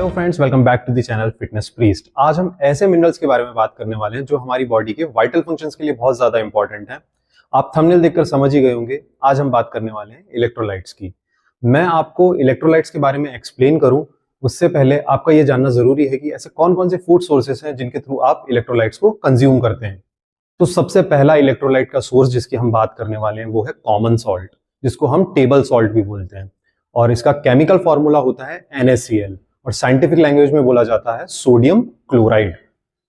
Hello friends, welcome back to the channel fitness priest. आज हम ऐसे मिनरल्स के बारे में बात करने वाले हैं जो हमारी बॉडी के वाइटल फंक्शंस के लिए बहुत ज्यादा इंपॉर्टेंट हैं। आप थंबनेल देखकर समझ ही गए होंगे। आज हम बात करने वाले हैं इलेक्ट्रोलाइट्स की। मैं आपको इलेक्ट्रोलाइट्स के बारे में एक्सप्लेन करूं उससे पहले आपका ये जानना जरूरी है कि ऐसे कौन कौन से फूड सोर्सेस हैं जिनके थ्रू आप इलेक्ट्रोलाइट्स को कंज्यूम करते हैं। तो सबसे पहला इलेक्ट्रोलाइट का सोर्स जिसकी हम बात करने वाले हैं वो है कॉमन सॉल्ट, जिसको हम टेबल सॉल्ट भी बोलते हैं। और इसका केमिकल फॉर्मूला होता है NaCl और साइंटिफिक लैंग्वेज में बोला जाता है सोडियम क्लोराइड।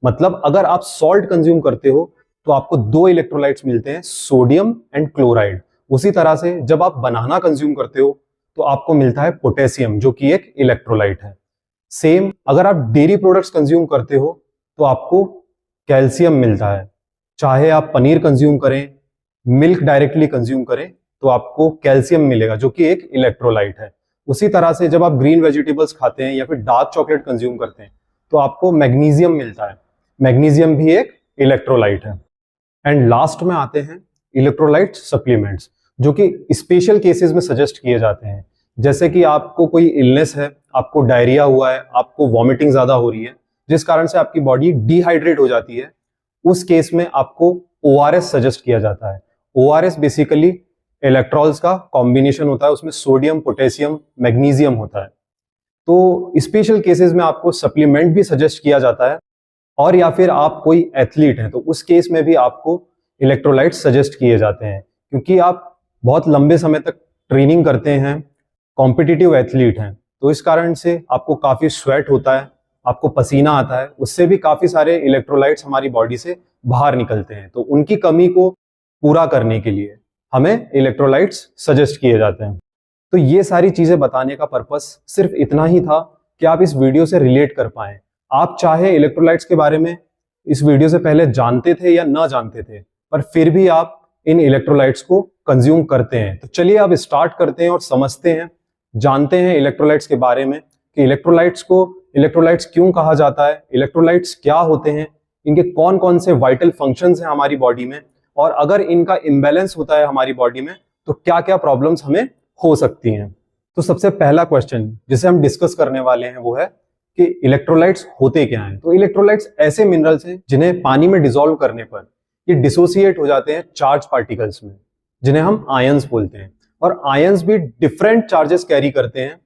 मतलब अगर आप सॉल्ट कंज्यूम करते हो तो आपको दो इलेक्ट्रोलाइट्स मिलते हैं, सोडियम एंड क्लोराइड। उसी तरह से जब आप बनाना कंज्यूम करते हो तो आपको मिलता है पोटेशियम, जो कि एक इलेक्ट्रोलाइट है। सेम अगर आप डेयरी प्रोडक्ट्स कंज्यूम करते हो तो आपको कैल्शियम मिलता है। चाहे आप पनीर कंज्यूम करें, मिल्क डायरेक्टली कंज्यूम करें, तो आपको कैल्शियम मिलेगा जो कि एक इलेक्ट्रोलाइट है। उसी तरह से जब आप ग्रीन वेजिटेबल्स खाते हैं या फिर डार्क चॉकलेट कंज्यूम करते हैं तो आपको मैग्नीशियम मिलता है। मैग्नीशियम भी एक इलेक्ट्रोलाइट है। एंड लास्ट में आते हैं इलेक्ट्रोलाइट सप्लीमेंट्स, जो कि स्पेशल केसेस में सजेस्ट किए जाते हैं। जैसे कि आपको कोई इलनेस है, आपको डायरिया हुआ है, आपको वॉमिटिंग ज्यादा हो रही है, जिस कारण से आपकी बॉडी डिहाइड्रेट हो जाती है, उस केस में आपको ORS सजेस्ट किया जाता है। ORS बेसिकली इलेक्ट्रॉल्स का कॉम्बिनेशन होता है, उसमें सोडियम, पोटेशियम, मैग्नीशियम होता है। तो स्पेशल केसेस में आपको सप्लीमेंट भी सजेस्ट किया जाता है। और या फिर आप कोई एथलीट हैं तो उस केस में भी आपको इलेक्ट्रोलाइट्स सजेस्ट किए जाते हैं, क्योंकि आप बहुत लंबे समय तक ट्रेनिंग करते हैं, कॉम्पिटिटिव एथलीट हैं, तो इस कारण से आपको काफी स्वेट होता है, आपको पसीना आता है, उससे भी काफी सारे इलेक्ट्रोलाइट्स हमारी बॉडी से बाहर निकलते हैं। तो उनकी कमी को पूरा करने के लिए हमें इलेक्ट्रोलाइट्स सजेस्ट किए जाते हैं। तो ये सारी चीजें बताने का पर्पस सिर्फ इतना ही था कि आप इस वीडियो से रिलेट कर पाएं। आप चाहे इलेक्ट्रोलाइट्स के बारे में इस वीडियो से पहले जानते थे या ना जानते थे, पर फिर भी आप इन इलेक्ट्रोलाइट्स को कंज्यूम करते हैं। तो चलिए अब स्टार्ट करते हैं और समझते हैं, जानते हैं इलेक्ट्रोलाइट्स के बारे में कि इलेक्ट्रोलाइट्स क्यों कहा जाता है, इलेक्ट्रोलाइट्स क्या होते हैं, इनके कौन कौन से वाइटल फंक्शंस हैं हमारी बॉडी में, और अगर इनका इम्बैलेंस होता है हमारी बॉडी में तो क्या क्या प्रॉब्लम्स हमें हो सकती हैं। तो सबसे पहला क्वेश्चन जिसे हम डिस्कस करने वाले हैं वो है कि इलेक्ट्रोलाइट्स होते क्या हैं। तो इलेक्ट्रोलाइट्स ऐसे मिनरल्स हैं जिन्हें पानी में डिसॉल्व करने पर ये डिसोसिएट हो जाते हैं चार्ज पार्टिकल्स में, जिन्हें हम आयंस बोलते हैं। और आयंस भी डिफरेंट चार्जेस कैरी करते हैं।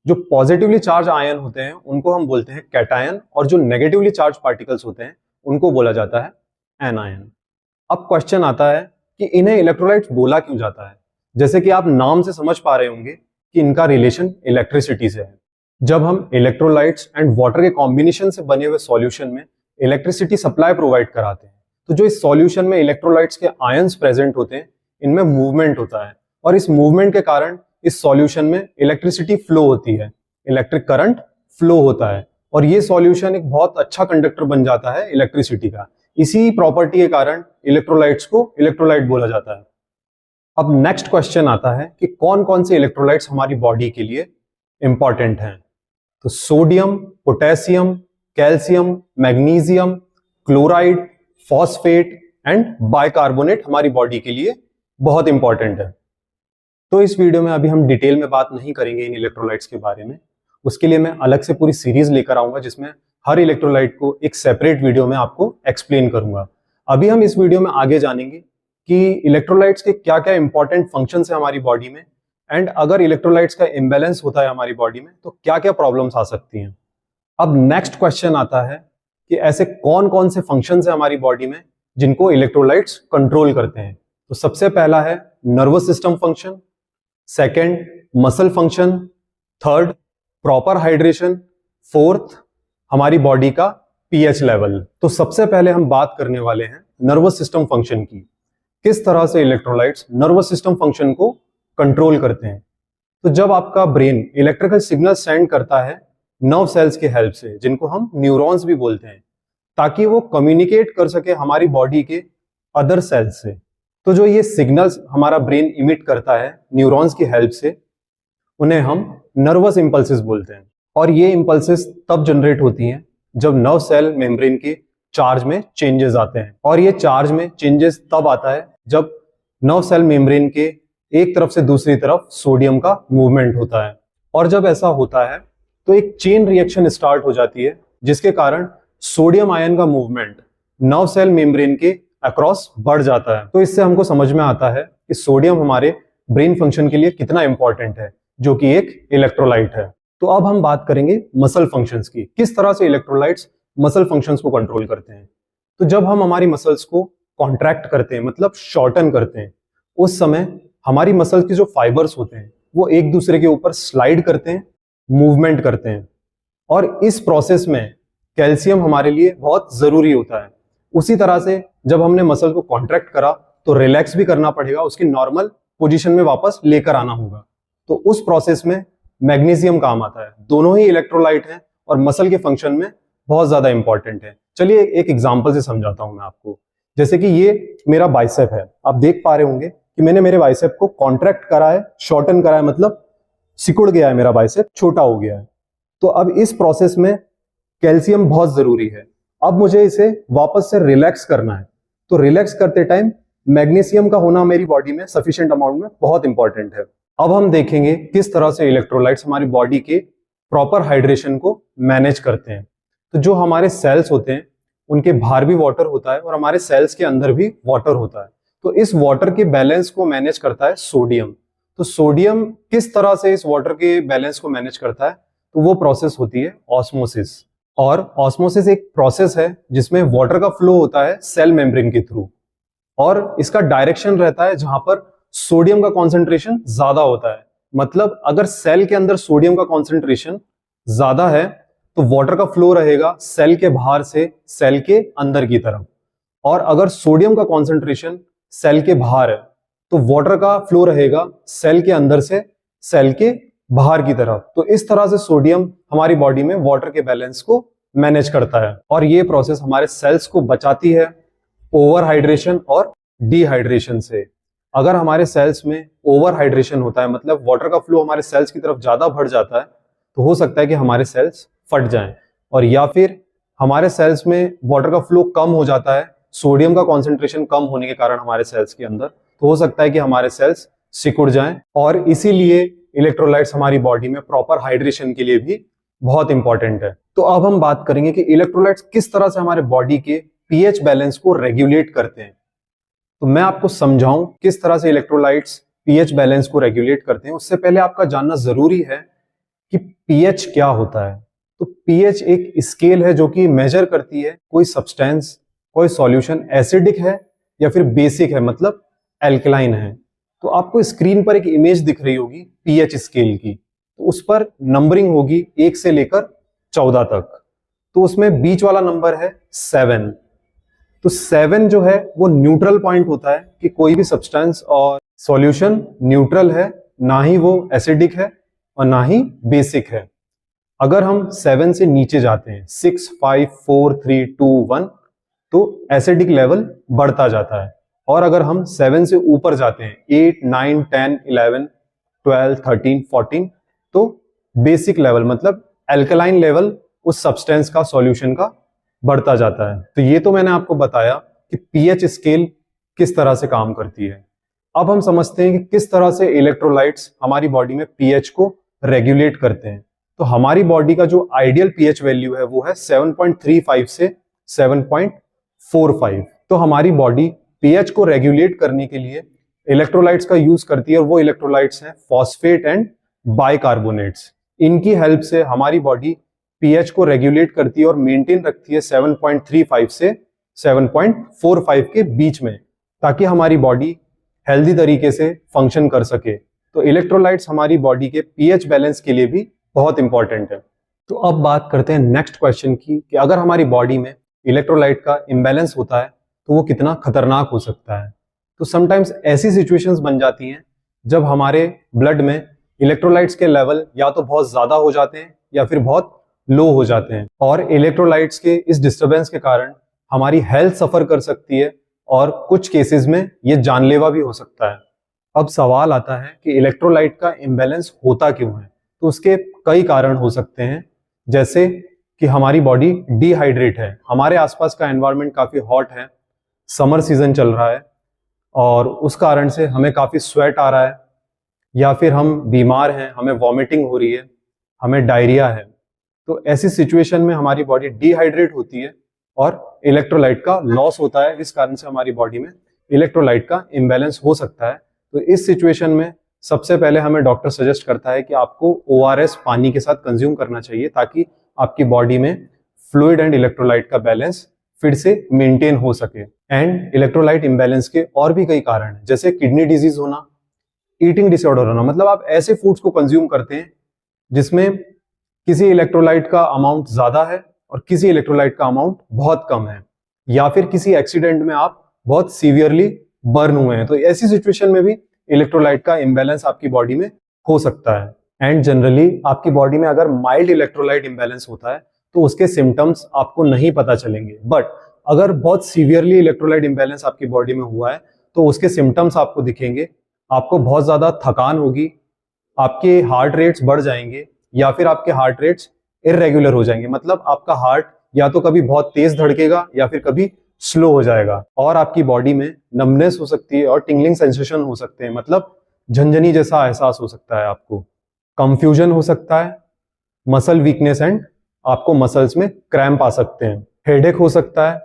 जो पॉजिटिवली चार्ज आयन होते हैं उनको हम बोलते हैं कैटायन, और जो नेगेटिवली चार्ज पार्टिकल्स होते हैं उनको बोला जाता है एनायन। अब क्वेश्चन आता है कि इन्हें इलेक्ट्रोलाइट्स बोला क्यों जाता है। जैसे कि आप नाम से समझ पा रहे होंगे कि इनका रिलेशन इलेक्ट्रिसिटी से है। जब हम इलेक्ट्रोलाइट्स एंड वाटर के कॉम्बिनेशन से बने हुए सॉल्यूशन में इलेक्ट्रिसिटी सप्लाई प्रोवाइड कराते हैं, तो जो इस सॉल्यूशन में इलेक्ट्रोलाइट्स के आयंस प्रेजेंट होते हैं, इनमें मूवमेंट होता है, और इस मूवमेंट के कारण इस सॉल्यूशन में इलेक्ट्रिसिटी फ्लो होती है, इलेक्ट्रिक करंट फ्लो होता है, और ये सॉल्यूशन एक बहुत अच्छा कंडक्टर बन जाता है इलेक्ट्रिसिटी का। इसी प्रॉपर्टी के कारण इलेक्ट्रोलाइट्स को इलेक्ट्रोलाइट बोला जाता है। अब नेक्स्ट क्वेश्चन आता है कि कौन कौन से इलेक्ट्रोलाइट्स हमारी बॉडी के लिए इंपॉर्टेंट हैं। तो sodium, potassium, calcium, magnesium, chloride, phosphate and bicarbonate हमारी बॉडी के लिए बहुत इंपॉर्टेंट है। तो इस वीडियो में अभी हम डिटेल में बात नहीं करेंगे इन इलेक्ट्रोलाइट्स के बारे में। उसके लिए मैं अलग से पूरी सीरीज लेकर आऊंगा जिसमें हर इलेक्ट्रोलाइट को एक सेपरेट वीडियो में आपको एक्सप्लेन करूंगा। अभी हम इस वीडियो में आगे जानेंगे कि इलेक्ट्रोलाइट्स के क्या क्या इंपॉर्टेंट फंक्शंस है हमारी बॉडी में, एंड अगर इलेक्ट्रोलाइट्स का इम्बैलेंस होता है हमारी बॉडी में तो क्या क्या प्रॉब्लम्स आ सकती हैं। अब नेक्स्ट क्वेश्चन आता है कि ऐसे कौन कौन से फंक्शंस है हमारी बॉडी में जिनको इलेक्ट्रोलाइट्स कंट्रोल करते हैं। तो सबसे पहला है nervous system function, second muscle function, third proper hydration, fourth हमारी बॉडी का pH लेवल। तो सबसे पहले हम बात करने वाले हैं नर्वस सिस्टम फंक्शन की, किस तरह से इलेक्ट्रोलाइट्स नर्वस सिस्टम फंक्शन को कंट्रोल करते हैं। तो जब आपका ब्रेन इलेक्ट्रिकल सिग्नल सेंड करता है नर्व सेल्स के हेल्प से, जिनको हम न्यूरॉन्स भी बोलते हैं, ताकि वो कम्युनिकेट कर सके हमारी बॉडी के अदर सेल्स से, तो जो ये सिग्नल्स हमारा ब्रेन इमिट करता है न्यूरॉन्स की हेल्प से, उन्हें हम नर्वस इंपल्सेस बोलते हैं। और ये इंपल्सेस तब जनरेट होती हैं जब नर्व सेल मेम्ब्रेन के चार्ज में चेंजेस आते हैं। और ये चार्ज में चेंजेस तब आता है जब नर्व सेल मेम्ब्रेन के एक तरफ से दूसरी तरफ सोडियम का मूवमेंट होता है। और जब ऐसा होता है तो एक चेन रिएक्शन स्टार्ट हो जाती है जिसके कारण सोडियम आयन का मूवमेंट नर्व सेल मेम्ब्रेन के अक्रॉस बढ़ जाता है। तो इससे हमको समझ में आता है कि सोडियम हमारे ब्रेन फंक्शन के लिए कितना इंपॉर्टेंट है, जो कि एक इलेक्ट्रोलाइट है। तो अब हम बात करेंगे मसल फंक्शंस की, किस तरह से इलेक्ट्रोलाइट्स मसल फंक्शंस को कंट्रोल करते हैं। तो जब हम हमारी मसल्स को कॉन्ट्रैक्ट करते हैं, मतलब शॉर्टन करते हैं, उस समय हमारी मसल्स के जो फाइबर्स होते हैं वो एक दूसरे के ऊपर स्लाइड करते हैं, मूवमेंट करते हैं, और इस प्रोसेस में कैल्शियम हमारे लिए बहुत जरूरी होता है। उसी तरह से जब हमने मसल को कॉन्ट्रैक्ट करा तो रिलैक्स भी करना पड़ेगा, उसकी नॉर्मल पोजीशन में वापस लेकर आना होगा। तो उस प्रोसेस में मैग्नीशियम काम आता है। दोनों ही इलेक्ट्रोलाइट हैं और मसल के फंक्शन में बहुत ज्यादा इंपॉर्टेंट है। चलिए एक एग्जांपल से समझाता हूं मैं आपको। जैसे कि ये मेरा बाइसेप है, आप देख पा रहे होंगे कि मैंने मेरे बाइसेप को कॉन्ट्रैक्ट करा है, शॉर्टन करा है, मतलब सिकुड़ गया है, मेरा बाइसेप छोटा हो गया है। तो अब इस प्रोसेस में कैल्शियम बहुत जरूरी है। अब मुझे इसे वापस से रिलैक्स करना है, तो रिलैक्स करते टाइम मैग्नीशियम का होना मेरी बॉडी में सफिशिएंट अमाउंट में बहुत इंपॉर्टेंट है। अब हम देखेंगे किस तरह से इलेक्ट्रोलाइट्स हमारी बॉडी के प्रॉपर हाइड्रेशन को मैनेज करते हैं। तो जो हमारे सेल्स होते हैं उनके बाहर भी वाटर होता है और हमारे सेल्स के अंदर भी वाटर होता है। तो इस वाटर के बैलेंस को मैनेज करता है सोडियम। तो सोडियम किस तरह से इस वाटर के बैलेंस को मैनेज करता है, तो वो प्रोसेस होती है ऑस्मोसिस। और ऑस्मोसिस एक प्रोसेस है जिसमें वाटर का फ्लो होता है सेल मेम्ब्रेन के थ्रू, और इसका डायरेक्शन रहता है जहां पर सोडियम का कॉन्सेंट्रेशन ज्यादा होता है। मतलब अगर सेल के अंदर सोडियम का कॉन्सेंट्रेशन ज्यादा है तो वाटर का फ्लो रहेगा सेल के बाहर से सेल के अंदर की तरफ, और अगर सोडियम का कॉन्सेंट्रेशन सेल के बाहर है तो वाटर का फ्लो रहेगा सेल के अंदर से सेल के बाहर की तरफ। तो इस तरह से सोडियम हमारी बॉडी में वाटर के बैलेंस को मैनेज करता है, और ये प्रोसेस हमारे सेल्स को बचाती है ओवर हाइड्रेशन और डिहाइड्रेशन से। अगर हमारे सेल्स में ओवर हाइड्रेशन होता है, मतलब वाटर का फ्लो हमारे सेल्स की तरफ ज्यादा बढ़ जाता है, तो हो सकता है कि हमारे सेल्स फट जाएं, और या फिर हमारे सेल्स में वाटर का फ्लो कम हो जाता है, सोडियम का कॉन्सेंट्रेशन कम होने के कारण हमारे सेल्स के अंदर, तो हो सकता है कि हमारे सेल्स सिकुड़ जाएं। और इसीलिए इलेक्ट्रोलाइट्स हमारी बॉडी में प्रॉपर हाइड्रेशन के लिए भी बहुत इंपॉर्टेंट है। तो अब हम बात करेंगे कि इलेक्ट्रोलाइट्स किस तरह से हमारे बॉडी के पीएच बैलेंस को रेगुलेट करते हैं। तो मैं आपको समझाऊं किस तरह से इलेक्ट्रोलाइट्स पीएच बैलेंस को रेगुलेट करते हैं, उससे पहले आपका जानना जरूरी है कि पीएच क्या होता है। तो पीएच एक स्केल है जो कि मेजर करती है कोई सब्सटेंस, कोई सॉल्यूशन एसिडिक है या फिर बेसिक है, मतलब एल्कलाइन है। तो आपको स्क्रीन पर एक इमेज दिख रही होगी पीएच स्केल की, तो उस पर नंबरिंग होगी 1 से लेकर 14 तक। तो उसमें बीच वाला नंबर है 7। तो 7 जो है वो न्यूट्रल पॉइंट होता है कि कोई भी सब्सटेंस और सॉल्यूशन न्यूट्रल है, ना ही वो एसिडिक है और ना ही बेसिक है। अगर हम 7 से नीचे जाते हैं 6, 5, 4, 3, 2, 1, तो एसिडिक लेवल बढ़ता जाता है। और अगर हम 7 से ऊपर जाते हैं 8, 9, 10, 11, 12, 13, 14, तो बेसिक लेवल मतलब एल्कलाइन लेवल उस सब्सटेंस का, सॉल्यूशन का बढ़ता जाता है। तो ये तो मैंने आपको बताया कि पीएच स्केल किस तरह से काम करती है। अब हम समझते हैं कि किस तरह से इलेक्ट्रोलाइट्स हमारी बॉडी में पीएच को रेगुलेट करते हैं। तो हमारी बॉडी का जो आइडियल पीएच वैल्यू है वो है 7.35 से 7.45। तो हमारी बॉडी पीएच को रेगुलेट करने के लिए इलेक्ट्रोलाइट्स का यूज करती है, और वो इलेक्ट्रोलाइट्स हैं फॉस्फेट एंड बाइकार्बोनेट्स। इनकी हेल्प से हमारी बॉडी पीएच को रेगुलेट करती है और मेंटेन रखती है 7.35 से 7.45 के बीच में, ताकि हमारी बॉडी हेल्दी तरीके से फंक्शन कर सके। तो इलेक्ट्रोलाइट्स हमारी बॉडी के पीएच बैलेंस के लिए भी बहुत इंपॉर्टेंट है। तो अब बात करते हैं नेक्स्ट क्वेश्चन की कि अगर हमारी बॉडी में इलेक्ट्रोलाइट का इम्बैलेंस होता है तो वो कितना खतरनाक हो सकता है। तो समटाइम्स ऐसी सिचुएशंस बन जाती हैं जब हमारे ब्लड में इलेक्ट्रोलाइट्स के लेवल या तो बहुत ज्यादा हो जाते हैं या फिर बहुत लो हो जाते हैं, और इलेक्ट्रोलाइट्स के इस डिस्टरबेंस के कारण हमारी हेल्थ सफर कर सकती है, और कुछ केसेस में ये जानलेवा भी हो सकता है। अब सवाल आता है कि इलेक्ट्रोलाइट का इम्बैलेंस होता क्यों है। तो उसके कई कारण हो सकते हैं, जैसे कि हमारी बॉडी डिहाइड्रेट है, हमारे आसपास का एनवायरनमेंट काफी हॉट है, समर सीजन चल रहा है और उस कारण से हमें काफी स्वेट आ रहा है, या फिर हम बीमार हैं, हमें वॉमिटिंग हो रही है, हमें डायरिया है, तो ऐसी सिचुएशन में हमारी बॉडी डिहाइड्रेट होती है और इलेक्ट्रोलाइट का लॉस होता है। इस कारण से हमारी बॉडी में इलेक्ट्रोलाइट का इम्बैलेंस हो सकता है। तो इस सिचुएशन में सबसे पहले हमें डॉक्टर सजेस्ट करता है कि आपको ORS पानी के साथ कंज्यूम करना चाहिए, ताकि आपकी बॉडी में फ्लूइड एंड इलेक्ट्रोलाइट का बैलेंस फिर से मेंटेन हो सके। एंड इलेक्ट्रोलाइट इम्बैलेंस के और भी कई कारण हैं, जैसे किडनी डिजीज होना, ईटिंग डिसऑर्डर होना, मतलब आप ऐसे फूड्स को कंज्यूम करते हैं जिसमें किसी इलेक्ट्रोलाइट का अमाउंट ज्यादा है और किसी इलेक्ट्रोलाइट का अमाउंट बहुत कम है, या फिर किसी एक्सीडेंट में आप बहुत सीवियरली बर्न हुए हैं। तो ऐसी सिचुएशन में भी इलेक्ट्रोलाइट का इम्बैलेंस आपकी बॉडी में हो सकता है। एंड जनरली आपकी बॉडी में अगर माइल्ड इलेक्ट्रोलाइट इम्बैलेंस होता है तो उसके सिम्टम्स आपको नहीं पता चलेंगे, बट अगर बहुत सीवियरली इलेक्ट्रोलाइट इम्बैलेंस आपकी बॉडी में हुआ है तो उसके सिम्टम्स आपको दिखेंगे। आपको बहुत ज्यादा थकान होगी, आपके हार्ट रेट्स बढ़ जाएंगे, या फिर आपके हार्ट रेट्स इर्रेगुलर हो जाएंगे, मतलब आपका हार्ट या तो कभी बहुत तेज धड़केगा या फिर कभी स्लो हो जाएगा, और आपकी बॉडी में नमनेस हो सकती है और टिंगलिंग सेंसेशन हो सकते हैं, मतलब झंझनी जैसा एहसास हो सकता है आपको। कंफ्यूजन हो सकता है, मसल वीकनेस एंड आपको मसल्स में क्रैम्प आ सकते हैं, हेडेक हो सकता है,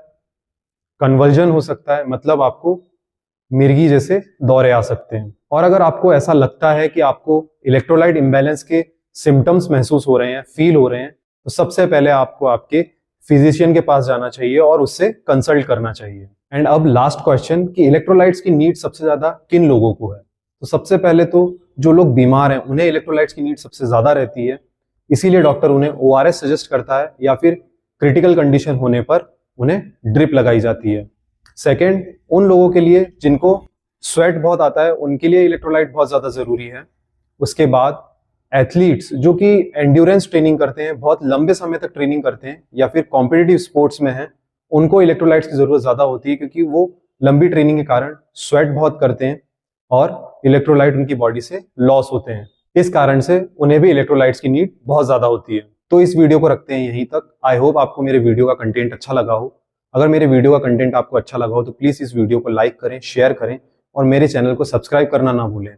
कन्वर्जन हो सकता है, मतलब आपको मिर्गी जैसे दौरे आ सकते हैं। और अगर आपको ऐसा लगता है कि आपको इलेक्ट्रोलाइट इम्बैलेंस के सिम्टम्स महसूस हो रहे हैं, फील हो रहे हैं, तो सबसे पहले आपको आपके फिजिशियन के पास जाना चाहिए और उससे कंसल्ट करना चाहिए। एंड अब लास्ट क्वेश्चन कि इलेक्ट्रोलाइट्स की नीड सबसे ज्यादा किन लोगों को है। तो सबसे पहले तो जो लोग बीमार हैं उन्हें इलेक्ट्रोलाइट्स की नीड सबसे ज्यादा रहती है, इसीलिए डॉक्टर उन्हें ORS सजेस्ट करता है, या फिर क्रिटिकल कंडीशन होने पर उन्हें ड्रिप लगाई जाती है। सेकेंड, उन लोगों के लिए जिनको स्वेट बहुत आता है उनके लिए इलेक्ट्रोलाइट बहुत ज्यादा जरूरी है। उसके बाद एथलीट्स जो कि एंड्योरेंस ट्रेनिंग करते हैं, बहुत लंबे समय तक ट्रेनिंग करते हैं, या फिर कॉम्पिटिटिव स्पोर्ट्स में हैं, उनको इलेक्ट्रोलाइट्स की जरूरत ज्यादा होती है, क्योंकि वो लंबी ट्रेनिंग के कारण स्वेट बहुत करते हैं और इलेक्ट्रोलाइट उनकी बॉडी से लॉस होते हैं। इस कारण से उन्हें भी इलेक्ट्रोलाइट्स की नीड बहुत ज्यादा होती है। तो इस वीडियो को रखते हैं यहीं तक। आई होप आपको मेरे वीडियो का कंटेंट अच्छा लगा हो। अगर मेरे वीडियो का कंटेंट आपको अच्छा लगा हो तो प्लीज इस वीडियो को लाइक करें, शेयर करें और मेरे चैनल को सब्सक्राइब करना ना भूलें।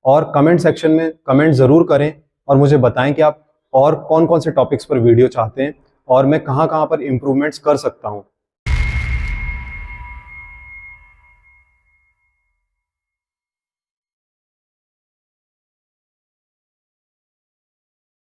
और कमेंट सेक्शन में कमेंट जरूर करें और मुझे बताएं कि आप और कौन कौन से टॉपिक्स पर वीडियो चाहते हैं और मैं कहाँ कहाँ पर इम्प्रूवमेंट्स कर सकता हूँ।